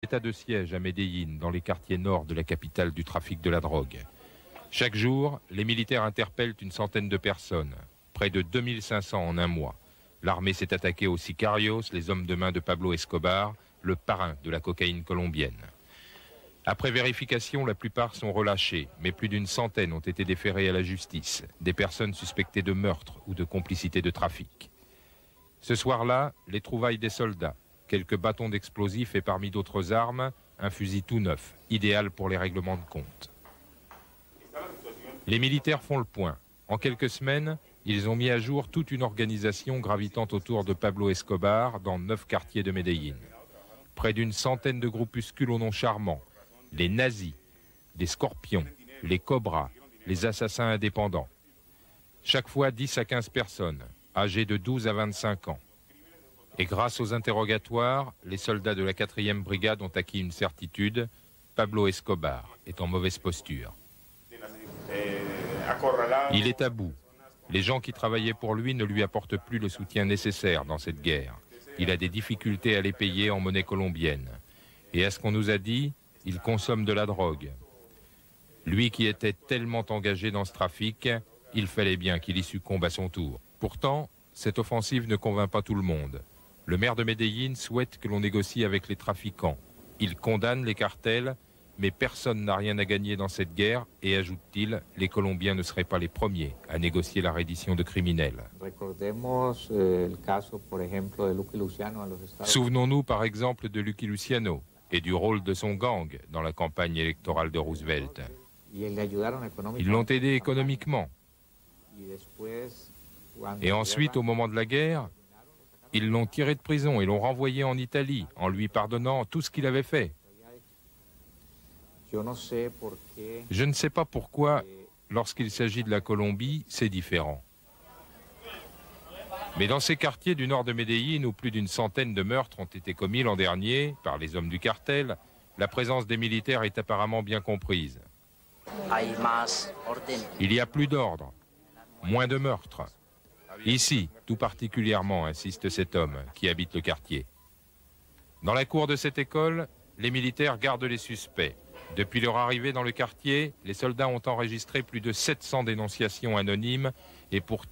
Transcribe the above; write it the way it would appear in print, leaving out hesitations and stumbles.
État de siège à Medellín, dans les quartiers nord de la capitale du trafic de la drogue. Chaque jour, les militaires interpellent une centaine de personnes, près de 2500 en un mois. L'armée s'est attaquée aux sicarios, les hommes de main de Pablo Escobar, le parrain de la cocaïne colombienne. Après vérification, la plupart sont relâchés, mais plus d'une centaine ont été déférés à la justice, des personnes suspectées de meurtre ou de complicité de trafic. Ce soir-là, les trouvailles des soldats, quelques bâtons d'explosifs et parmi d'autres armes, un fusil tout neuf, idéal pour les règlements de compte. Les militaires font le point. En quelques semaines, ils ont mis à jour toute une organisation gravitant autour de Pablo Escobar dans 9 quartiers de Medellín. Près d'une centaine de groupuscules au nom charmant, les nazis, les scorpions, les cobras, les assassins indépendants. Chaque fois 10 à 15 personnes, âgées de 12 à 25 ans. Et grâce aux interrogatoires, les soldats de la 4e brigade ont acquis une certitude, Pablo Escobar est en mauvaise posture. Il est à bout. Les gens qui travaillaient pour lui ne lui apportent plus le soutien nécessaire dans cette guerre. Il a des difficultés à les payer en monnaie colombienne. Et à ce qu'on nous a dit, il consomme de la drogue. Lui qui était tellement engagé dans ce trafic, il fallait bien qu'il y succombe à son tour. Pourtant, cette offensive ne convainc pas tout le monde. Le maire de Medellín souhaite que l'on négocie avec les trafiquants. Il condamne les cartels, mais personne n'a rien à gagner dans cette guerre et, ajoute-t-il, les Colombiens ne seraient pas les premiers à négocier la reddition de criminels. Souvenons-nous par exemple de Lucky Luciano et du rôle de son gang dans la campagne électorale de Roosevelt. Ils l'ont aidé économiquement. Et ensuite, au moment de la guerre, ils l'ont tiré de prison et l'ont renvoyé en Italie en lui pardonnant tout ce qu'il avait fait. Je ne sais pas pourquoi, lorsqu'il s'agit de la Colombie, c'est différent. Mais dans ces quartiers du nord de Medellín, où plus d'une centaine de meurtres ont été commis l'an dernier par les hommes du cartel, la présence des militaires est apparemment bien comprise. Il y a plus d'ordre, moins de meurtres. Ici, tout particulièrement, insiste cet homme qui habite le quartier. Dans la cour de cette école, les militaires gardent les suspects. Depuis leur arrivée dans le quartier, les soldats ont enregistré plus de 700 dénonciations anonymes et pourtant